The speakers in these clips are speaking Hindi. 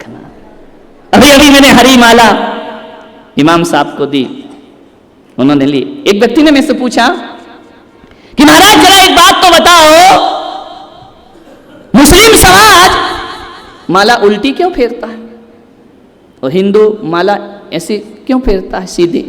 रखना। अभी अभी मैंने हरी माला इमाम साहब को दी, उन्होंने ली। एक व्यक्ति ने मुझसे पूछा कि महाराज जरा एक बात तो बताओ, मुस्लिम समाज माला उल्टी क्यों फेरता है और हिंदू माला ऐसे क्यों फेरता है सीधे?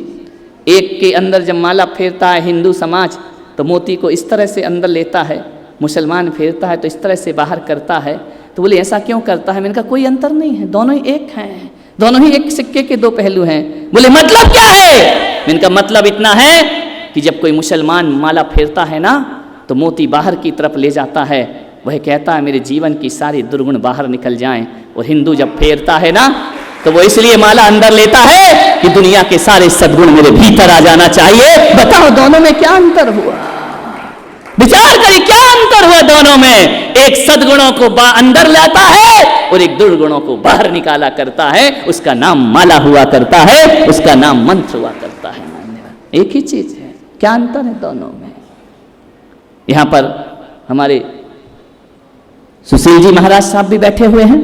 एक के अंदर जब माला फेरता है हिंदू समाज तो मोती को इस तरह से अंदर लेता है, मुसलमान फेरता है तो इस तरह से बाहर करता है। तो बोले ऐसा क्यों करता है? मैंने कहा कोई अंतर नहीं है, दोनों ही एक हैं, दोनों ही एक सिक्के के दो पहलू हैं। बोले मतलब क्या है? मैंने कहा मतलब इतना है कि जब कोई मुसलमान माला फेरता है ना तो मोती बाहर की तरफ ले जाता है, वह कहता है मेरे जीवन की सारी दुर्गुण बाहर निकल जाएं। और हिंदू जब फेरता है ना तो वो इसलिए माला अंदर लेता है कि दुनिया के सारे सद्गुण मेरे भीतर आ जाना चाहिए। बताओ दोनों में क्या अंतर हुआ? विचार करिए क्या अंतर हुआ दोनों में? एक सद्गुणों को अंदर लाता है और एक दुर्गुणों को बाहर निकाला करता है। उसका नाम माला हुआ करता है, उसका नाम मंत्र हुआ करता है। एक ही चीज है, क्या अंतर है दोनों में? यहां पर हमारे सुशील जी महाराज साहब भी बैठे हुए हैं,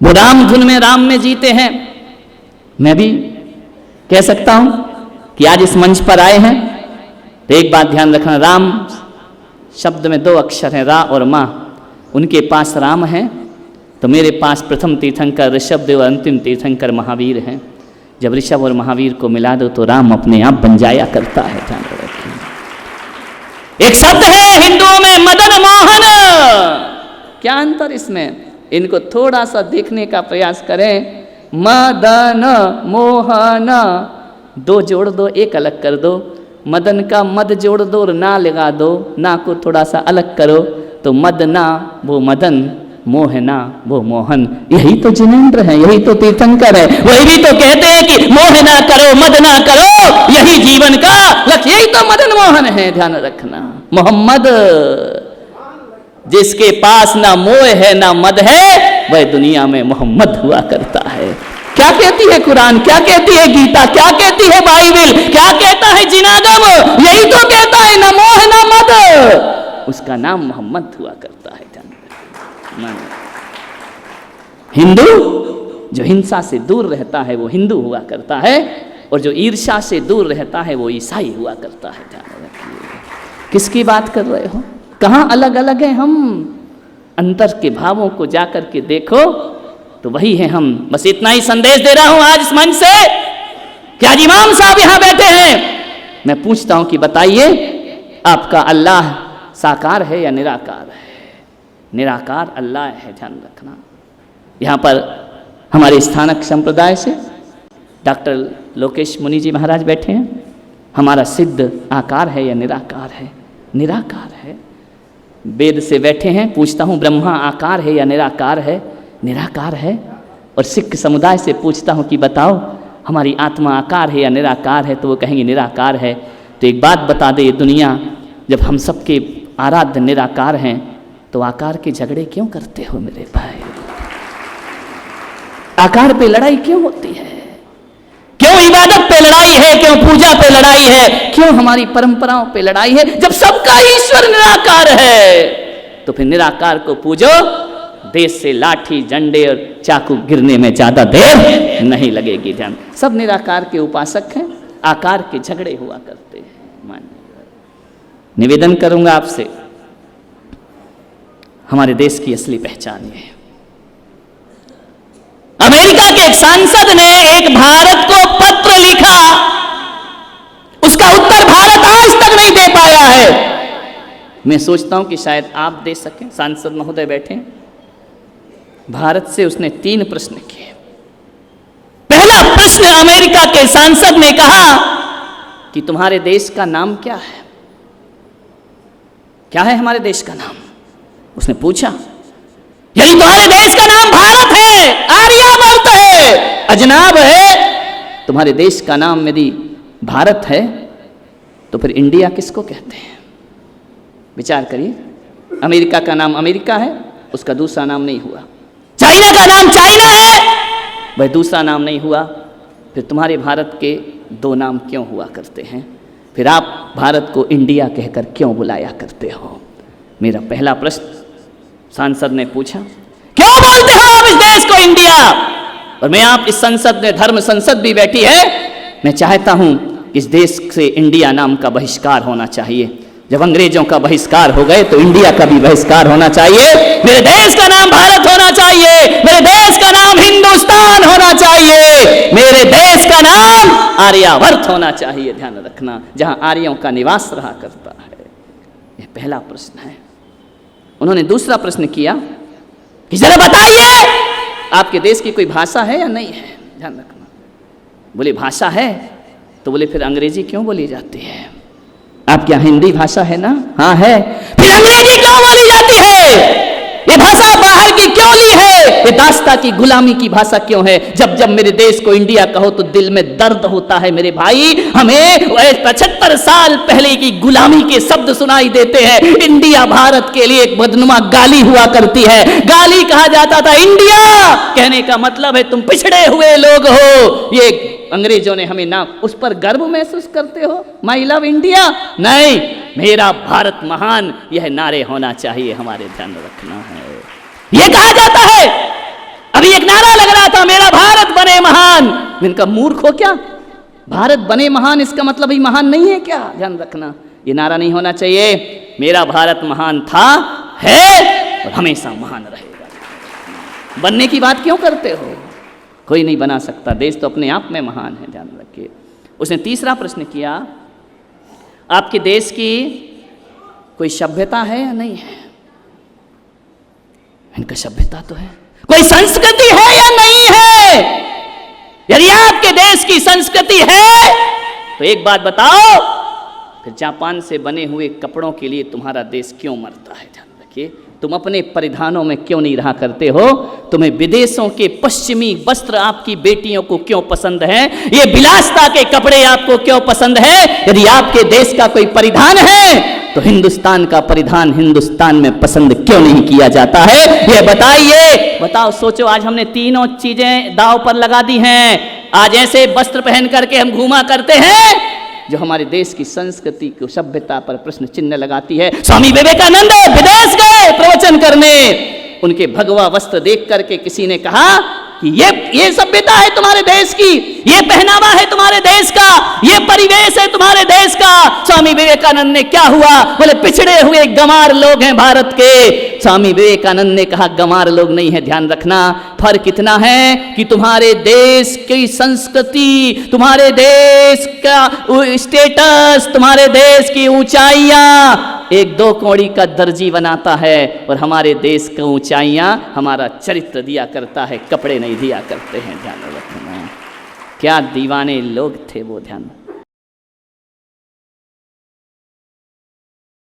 वो राम धुन में राम में जीते हैं। मैं भी कह सकता हूं कि आज इस मंच पर आए हैं तो एक बात ध्यान रखना, राम शब्द में दो अक्षर हैं, रा और मा। उनके पास राम है तो मेरे पास प्रथम तीर्थंकर ऋषभदेव और अंतिम तीर्थंकर महावीर हैं। जब ऋषभ और महावीर को मिला दो तो राम अपने आप बन जाया करता है। ध्यान रखिए, एक शब्द है हिंदुओं में मदन मोहन। क्या अंतर इसमें? इनको थोड़ा सा देखने का प्रयास करें। मदन मोहन दो जोड़ दो, एक अलग कर दो। मदन का मद जोड़ दो और ना लगा दो, ना को थोड़ा सा अलग करो तो मदना वो मदन, मोहना वो मोहन। यही तो जिनेंद्र है, यही तो तीर्थंकर है। वही भी तो कहते हैं कि मोह ना करो मद ना करो, यही जीवन का लक्ष्य, यही तो मदन मोहन है। ध्यान रखना, मोहम्मद जिसके पास ना मोह है ना मद है वह दुनिया में मोहम्मद हुआ करता है। क्या कहती है कुरान, क्या कहती है गीता, क्या कहती है बाइबिल, क्या कहता है जिनागम? यही तो कहता है ना मोह ना मद, उसका नाम मोहम्मद हुआ करता है। हिंदू जो हिंसा से दूर रहता है वो हिंदू हुआ करता है, और जो ईर्ष्या से दूर रहता है वो ईसाई हुआ करता है। ध्यान रखिए, किसकी बात कर रहे हो? कहाँ अलग अलग हैं हम? अंतर के भावों को जाकर के देखो तो वही है हम। बस इतना ही संदेश दे रहा हूं आज इस मंच से कि आज इमाम साहब यहां बैठे हैं। मैं पूछता हूं कि बताइए आपका अल्लाह साकार है या निराकार है? निराकार अल्लाह है। ध्यान रखना, यहां पर हमारे स्थानक संप्रदाय से डॉक्टर लोकेश मुनि जी महाराज बैठे हैं। हमारा सिद्ध आकार है या निराकार है? निराकार है। वेद से बैठे हैं, पूछता हूं ब्रह्मा आकार है या निराकार है? निराकार है। और सिख समुदाय से पूछता हूं कि बताओ हमारी आत्मा आकार है या निराकार है? तो वो कहेंगे निराकार है। तो एक बात बता दे, ये दुनिया जब हम सबके आराध्य निराकार हैं तो आकार के झगड़े क्यों करते हो मेरे भाई? आकार पे लड़ाई क्यों होती है? क्यों इबादत पे लड़ाई है? क्यों पूजा पे लड़ाई है? क्यों हमारी परंपराओं पे लड़ाई है? जब सबका ईश्वर निराकार है तो फिर निराकार को पूजो, देश से लाठी झंडे और चाकू गिरने में ज्यादा देर नहीं लगेगी। ध्यान, सब निराकार के उपासक हैं, आकार के झगड़े हुआ करते हैं। निवेदन करूंगा आपसे, हमारे देश की असली पहचान ये है। अमेरिका के एक सांसद ने एक भारत को पत्र लिखा, उसका उत्तर भारत आज तक नहीं दे पाया है। मैं सोचता हूं कि शायद आप दे सकें। सांसद महोदय बैठे, भारत से उसने 3 प्रश्न किए। पहला प्रश्न अमेरिका के सांसद ने कहा कि तुम्हारे देश का नाम क्या है? क्या है हमारे देश का नाम? उसने पूछा, यदि तुम्हारे देश का नाम भारत है, आर्यावर्त है, अजनाब है, तुम्हारे देश का नाम यदि भारत है तो फिर इंडिया किसको कहते हैं? विचार करिए, अमेरिका का नाम अमेरिका है, उसका दूसरा नाम नहीं हुआ। चाइना का नाम चाइना है, वह दूसरा नाम नहीं हुआ। फिर तुम्हारे भारत के 2 नाम क्यों हुआ करते हैं? फिर आप भारत को इंडिया कहकर क्यों बुलाया करते हो? मेरा पहला प्रश्न सांसद ने पूछा। क्यों बोलते हो आप इस देश को और मैं आप इस संसद में, धर्म संसद भी बैठी है, मैं चाहता हूं कि इस देश से इंडिया नाम का बहिष्कार होना चाहिए। जब अंग्रेजों का बहिष्कार हो गए तो इंडिया का भी बहिष्कार होना चाहिए। मेरे देश का नाम भारत होना चाहिए, मेरे देश का नाम हिंदुस्तान होना चाहिए, मेरे देश का नाम आर्यावर्त होना चाहिए। ध्यान रखना, जहां आर्यों का निवास रहा करता है। यह पहला प्रश्न है। उन्होंने दूसरा प्रश्न किया कि जरा बताइए आपके देश की कोई भाषा है या नहीं है। ध्यान रखना, बोले भाषा है, तो बोले फिर अंग्रेजी क्यों बोली जाती है? आपके यहाँ हिंदी भाषा है ना? हाँ है, फिर अंग्रेजी क्यों बोली जाती है? ये भाषा बाहर की क्यों ली है? ये दास्ता की गुलामी की भाषा क्यों है? जब जब मेरे देश को इंडिया कहो तो दिल में दर्द होता है मेरे भाई। हमें 75 साल पहले की गुलामी के शब्द सुनाई देते हैं। इंडिया भारत के लिए एक बदनुमा गाली हुआ करती है। गाली कहा जाता था इंडिया, कहने का मतलब है तुम पिछड़े हुए लोग हो। ये अंग्रेजों ने हमें नाम, उस पर गर्व महसूस करते हो? My love India? नहीं, मेरा भारत महान, यह नारे होना चाहिए हमारे। ध्यान रखना है, यह कहा जाता है। अभी एक नारा लग रहा था, मेरा भारत बने महान। इनका मूर्ख हो क्या? भारत बने महान इसका मतलब ही महान नहीं है क्या? ध्यान रखना, यह नारा नहीं होना चाहिए। मेरा भारत महान था, है और हमेशा महान रहेगा। बनने की बात क्यों करते हो? कोई नहीं बना सकता, देश तो अपने आप में महान है। ध्यान रखिए। उसने तीसरा प्रश्न किया, आपके देश की कोई सभ्यता है या नहीं है? इनका सभ्यता तो है। कोई संस्कृति है या नहीं है? यदि आपके देश की संस्कृति है तो एक बात बताओ, फिर जापान से बने हुए कपड़ों के लिए तुम्हारा देश क्यों मरता है? ध्यान रखिए, तुम अपने परिधानों में क्यों नहीं रहा करते हो? तुम्हें विदेशों के पश्चिमी वस्त्र आपकी बेटियों को क्यों पसंद है? ये विलासता के कपड़े आपको क्यों पसंद है? यदि आपके देश का कोई परिधान है तो हिंदुस्तान का परिधान हिंदुस्तान में पसंद क्यों नहीं किया जाता है? ये बताइए। बताओ, सोचो, आज हमने तीनों चीजें दांव पर लगा दी हैं। आज ऐसे वस्त्र पहन करके हम घूमा करते हैं जो हमारे देश की संस्कृति को, सभ्यता पर प्रश्न चिन्ह लगाती है। स्वामी विवेकानंद विदेश गए प्रवचन करने, उनके भगवा वस्त्र देख करके किसी ने कहा कि ये सभ्यता है तुम्हारे देश की, ये पहनावा है तुम्हारे देश का, ये परिवेश है तुम्हारे देश का। स्वामी विवेकानंद ने क्या हुआ? बोले पिछड़े हुए गंवार लोग हैं भारत के। स्वामी विवेकानंद ने कहा गंवार लोग नहीं है। ध्यान रखना, फर्क इतना है कि तुम्हारे देश की संस्कृति, तुम्हारे देश का स्टेटस, तुम्हारे देश की ऊंचाइयां एक दो कौड़ी का दर्जी बनाता है, और हमारे देश की ऊंचाइयां हमारा चरित्र दिया करता है, कपड़े नहीं दिया करते हैं। ध्यान रखना, क्या दीवाने लोग थे वो। ध्यान